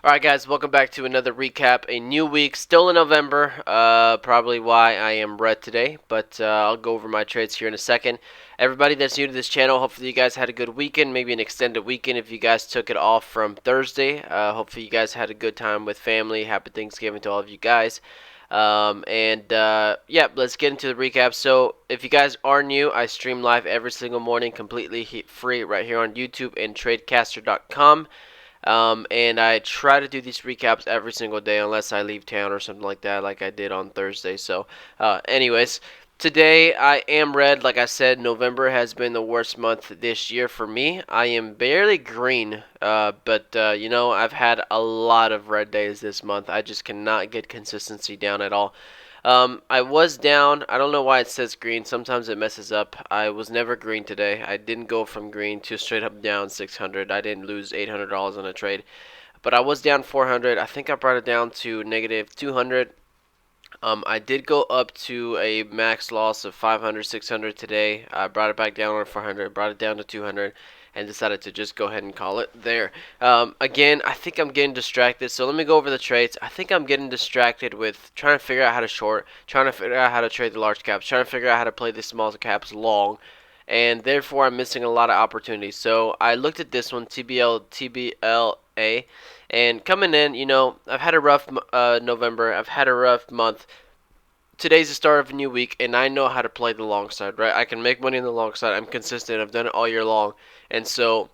Alright guys, welcome back to another recap. A new week, still in November, probably why I am red today, but I'll go over my trades here in a second. Everybody that's new to this channel, hopefully you guys had a good weekend, maybe an extended weekend if you guys took it off from Thursday. Hopefully you guys had a good time with family. Happy Thanksgiving to all of you guys. Yeah, let's get into the recap. So if you guys are new, I stream live every single morning completely free right here on YouTube and tradecaster.com. And I try to do these recaps every single day unless I leave town or something like that, like I did on Thursday. So, anyways, today I am red. Like I said, November has been the worst month this year for me. I am barely green, but you know, I've had a lot of red days this month. I just cannot get consistency down at all. I was down. I don't know why it says green. Sometimes it messes up. I was never green today. I didn't go from green to straight up down 600. I didn't lose $800 on a trade. But I was down 400. I think I brought it down to negative 200. I did go up to a max loss of 500, 600 today. I brought it back down on 400, brought it down to 200, and decided to just go ahead and call it there. Again, I think I'm getting distracted, so let me go over the trades. I think I'm getting distracted with trying to figure out how to short, trying to figure out how to trade the large caps, trying to figure out how to play the small caps long, and therefore I'm missing a lot of opportunities. So I looked at this one, TBLA, and coming in, you know, I've had a rough November. I've had a rough month. Today's the start of a new week, and I know how to play the long side, right? I can make money in the long side. I'm consistent. I've done it all year long. And so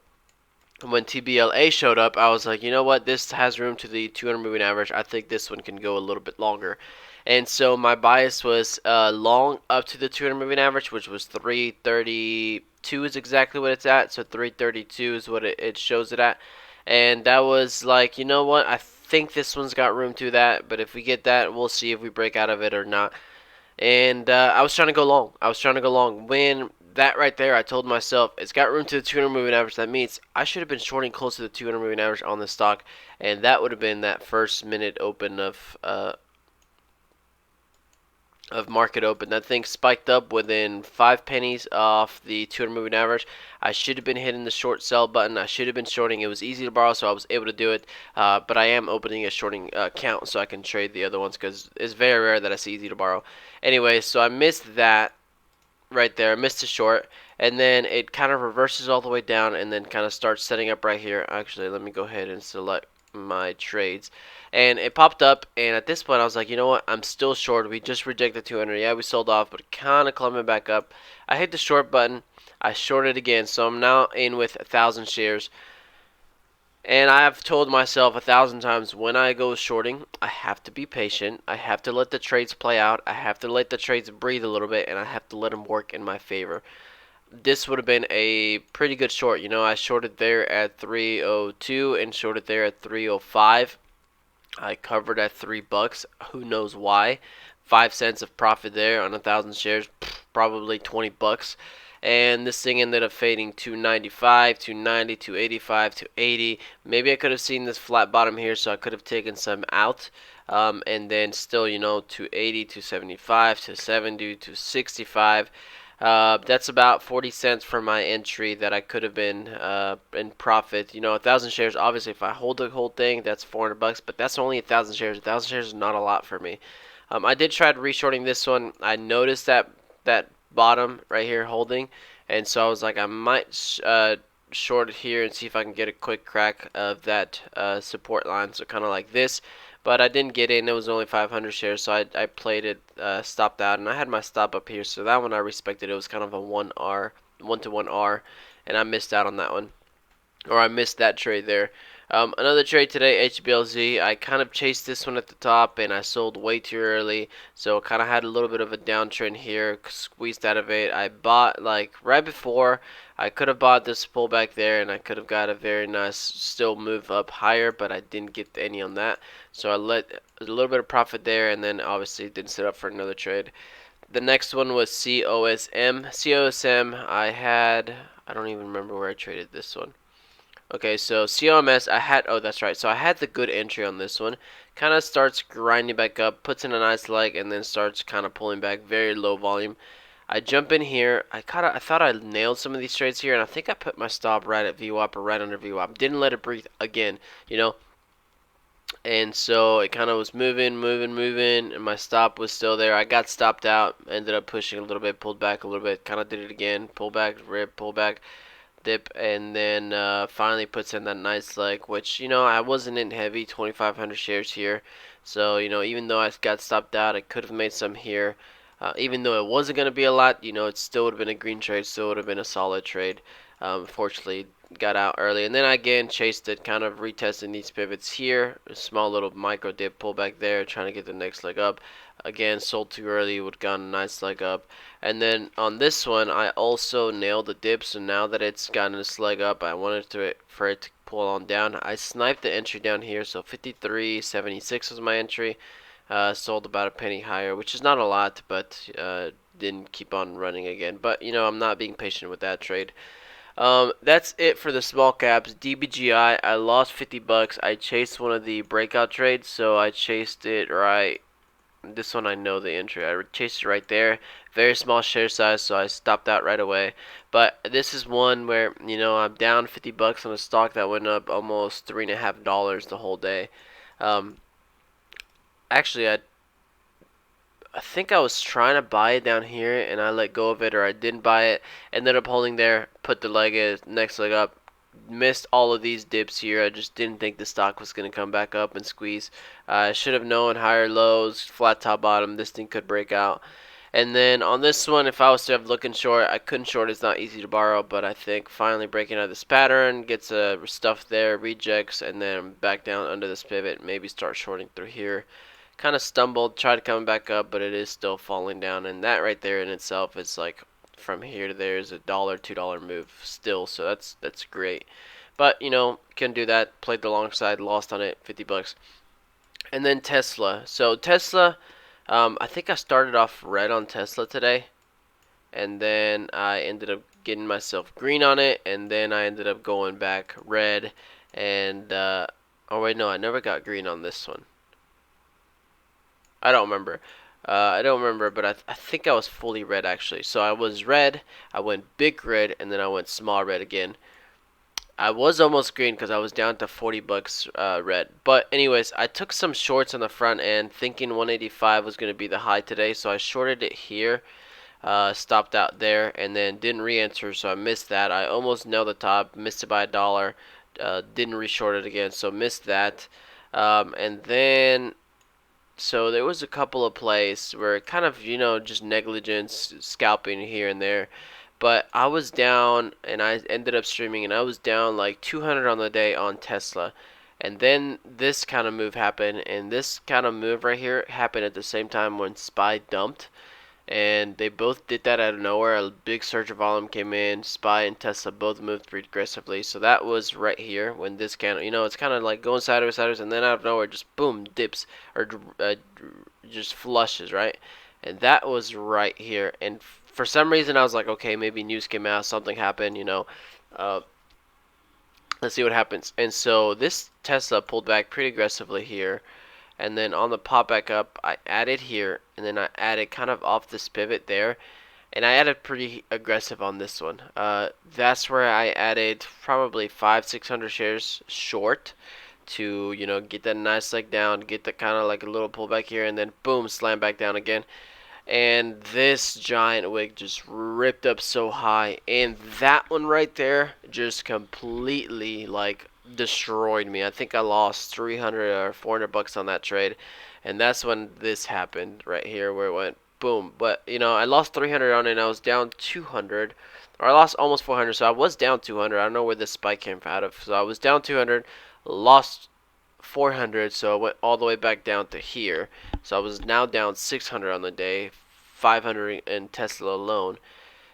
when TBLA showed up, I was like, you know what? This has room to the 200 moving average. I think this one can go a little bit longer. And so my bias was long up to the 200 moving average, which was 332 is exactly what it's at. So 332 is what it shows it at. And that was like, you know what? I think this one's got room to that. But if we get that, we'll see if we break out of it or not. And I was trying to go long. I was trying to go long. When that right there, I told myself it's got room to the 200 moving average. That means I should have been shorting close to the 200 moving average on the stock, and that would have been that first minute open of market open. That thing spiked up within 5 pennies off the 200 moving average. I should have been hitting the short sell button. I should have been shorting. It was easy to borrow, so I was able to do it. But I am opening a shorting account so I can trade the other ones because it's very rare that I see easy to borrow. Anyway, so I missed that right there. I missed a short, and then it kind of reverses all the way down and then kind of starts setting up right here. Actually, let me go ahead and select my trades, and it popped up, and at this point I was like, you know what, I'm still short. We just rejected 200. Yeah, we sold off, but kind of climbing back up. I hit the short button. I shorted again, so I'm now in with 1,000 shares. And I've told myself 1,000 times, when I go shorting, I have to be patient. I have to let the trades play out. I have to let the trades breathe a little bit, and I have to let them work in my favor. This would have been a pretty good short. You know, I shorted there at 302 and shorted there at 305. I covered at $3. Who knows why? 5 cents of profit there on 1,000 shares, probably $20. And this thing ended up fading to 95, to 90, to 85, to 80. Maybe I could have seen this flat bottom here, so I could have taken some out. And then still, you know, to 80, to 75, to 70, to 65. That's about 40 cents for my entry that I could have been in profit. You know, 1,000 shares. Obviously, if I hold the whole thing, that's $400. But that's only 1,000 shares. 1,000 shares is not a lot for me. I did try reshorting this one. I noticed that bottom right here holding, and so I was like, I might short it here and see if I can get a quick crack of that support line. So kind of like this. But I didn't get in. It was only 500 shares, so I played it, stopped out, and I had my stop up here. So that one I respected. It was kind of a 1R, 1-to-1 R, and I missed out on that one, or I missed that trade there. Another trade today, HBLZ. I kind of chased this one at the top, and I sold way too early, so kind of had a little bit of a downtrend here, squeezed out of it. I bought like right before. I could have bought this pullback there, and I could have got a very nice still move up higher, but I didn't get any on that. So I let a little bit of profit there, and then obviously didn't set up for another trade. The next one was COSM. COSM, I don't even remember where I traded this one. Okay, so COMS, that's right. So I had the good entry on this one. Kind of starts grinding back up, puts in a nice leg, and then starts kind of pulling back, very low volume. I jump in here. I thought I nailed some of these trades here, and I think I put my stop right at VWAP or right under VWAP. Didn't let it breathe again. You know, And so it kind of was moving, and my stop was still there. I got stopped out, ended up pushing a little bit, pulled back a little bit, kind of did it again, pull back, rip, pull back, dip, and then finally puts in that nice leg, which, I wasn't in heavy, 2,500 shares here. So, even though I got stopped out, I could have made some here. Even though it wasn't going to be a lot, it still would have been a green trade, still would have been a solid trade. Fortunately, got out early. And then I again chased it, kind of retesting these pivots here. A small little micro dip pullback there, trying to get the next leg up. Again, sold too early, would have gotten a nice leg up. And then on this one, I also nailed the dip. So now that it's gotten this leg up, I wanted for it to pull on down. I sniped the entry down here. So 53.76 was my entry. Sold about a penny higher, which is not a lot, but didn't keep on running again. But I'm not being patient with that trade. That's it for the small caps. DBGI, I lost 50 bucks. I chased one of the breakout trades, so I chased it right. This one I know the entry. I chased it right there. Very small share size, so I stopped out right away. But this is one where I'm down 50 bucks on a stock that went up almost $3.50 the whole day. Um, Actually, I think I was trying to buy it down here and I let go of it, or I didn't buy it. Ended up holding there, put the next leg up. Missed all of these dips here. I just didn't think the stock was going to come back up and squeeze. I should have known higher lows, flat top bottom, this thing could break out. And then on this one, if I was to have looking short, I couldn't short. It's not easy to borrow, but I think finally breaking out of this pattern, gets stuff there, rejects, and then back down under this pivot. Maybe start shorting through here. Kind of stumbled, tried coming back up, but it is still falling down. And that right there in itself is like from here to there is $1, $2 move still. So that's great. But couldn't do that. Played the long side, lost on it, 50 bucks. And then Tesla. So Tesla, I think I started off red on Tesla today, and then I ended up getting myself green on it, and then I ended up going back red. And oh wait, no, I never got green on this one. I don't remember. I don't remember, but I think I was fully red actually. So I was red, I went big red, and then I went small red again. I was almost green because I was down to 40 bucks red. But anyways, I took some shorts on the front end thinking 185 was going to be the high today. So I shorted it here, stopped out there, and then didn't re-enter. So I missed that. I almost nailed the top, missed it by $1. Didn't re-short it again, so missed that. And then so there was a couple of plays where kind of, just negligence, scalping here and there. But I was down, and I ended up streaming, and I was down like 200 on the day on Tesla. And then this kind of move happened, and this kind of move right here happened at the same time when SPY dumped. And they both did that out of nowhere. A big surge of volume came in. SPY and Tesla both moved pretty aggressively. So that was right here when this candle, it's kind of like going sideways, sideways, and then out of nowhere, just boom, dips or just flushes, right? And that was right here. And for some reason, I was like, okay, maybe news came out, something happened, let's see what happens. And so this Tesla pulled back pretty aggressively here. And then on the pop back up, I added here, and then I added kind of off this pivot there, and I added pretty aggressive on this one. That's where I added probably 500-600 shares short to get that nice leg down, get the kind of like a little pullback here, and then boom, slam back down again. And this giant wick just ripped up so high, and that one right there just completely like destroyed me. I think I lost 300 or 400 bucks on that trade, and that's when this happened right here where it went boom. But I lost 300 on it, and I was down 200, or I lost almost 400. So I was down 200. I don't know where this spike came out of. So I was down 200, lost 400, so it went all the way back down to here. So I was now down 600 on the day, 500 in Tesla alone.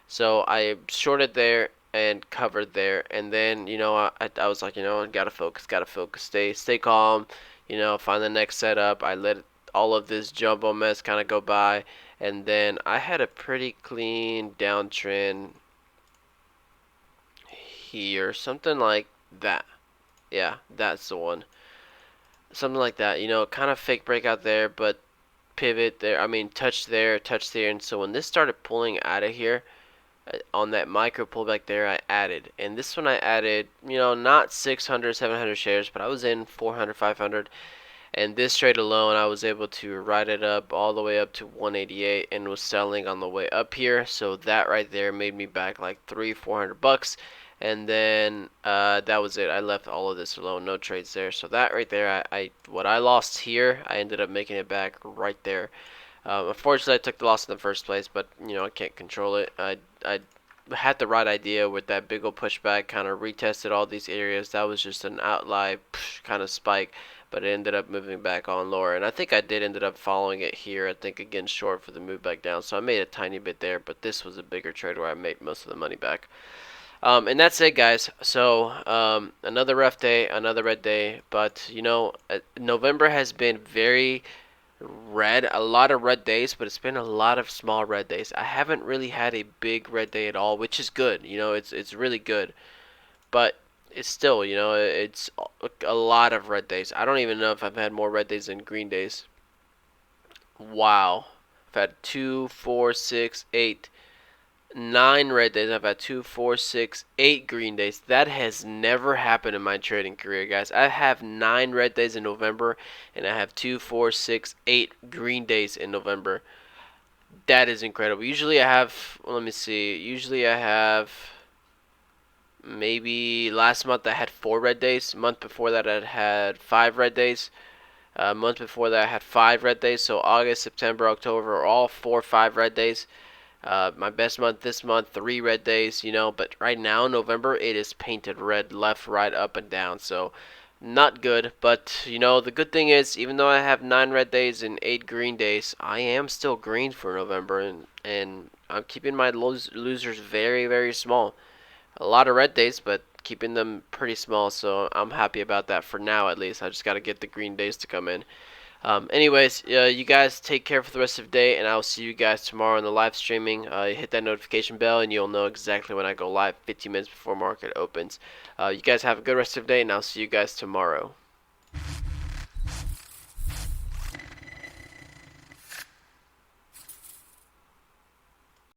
So I shorted there and covered there, and then I was like, gotta focus, stay calm, find the next setup. I let all of this jumbo mess kind of go by, and then I had a pretty clean downtrend here, something like that. Yeah, that's the one. Something like that, kind of fake breakout there, but pivot there. I mean, touch there, and so when this started pulling out of here, on that micro pullback there, I added. And this one I added, not 600, 700 shares, but I was in 400, 500. And this trade alone, I was able to ride it up all the way up to 188 and was selling on the way up here. So that right there made me back like 300-400 bucks. And then that was it. I left all of this alone, no trades there. So that right there, what I lost here, I ended up making it back right there. Unfortunately, I took the loss in the first place, but I can't control it. I had the right idea with that big old pushback, kind of retested all these areas. That was just an outlier kind of spike, but it ended up moving back on lower. And I think I did ended up following it here. I think again short for the move back down. So I made a tiny bit there, but this was a bigger trade where I made most of the money back. And that's it, guys. So another rough day, another red day. But November has been very red, a lot of red days, but it's been a lot of small red days. I haven't really had a big red day at all, which is good. It's really good, but it's still, it's a lot of red days. I don't even know if I've had more red days than green days. Wow, I've had 2, 4, 6, 8, 9 red days. I've had 2, 4, 6, 8 green days. That has never happened in my trading career, guys. I have 9 red days in November, and I have 2, 4, 6, 8 green days in November. That is incredible. Usually I have, well, let me see. Usually I have maybe last month I had 4 red days. Month before that I had 5 red days. Month before that I had 5 red days. So August, September, October are all 4 or 5 red days. My best month this month, 3 red days, but right now, November, it is painted red left, right, up, and down. So, not good. But, the good thing is, even though I have 9 red days and 8 green days, I am still green for November. And I'm keeping my losers very, very small. A lot of red days, but keeping them pretty small. So, I'm happy about that for now, at least. I just got to get the green days to come in. Anyways, you guys take care for the rest of the day, and I'll see you guys tomorrow on the live streaming. Hit that notification bell, and you'll know exactly when I go live 15 minutes before market opens. You guys have a good rest of the day, and I'll see you guys tomorrow.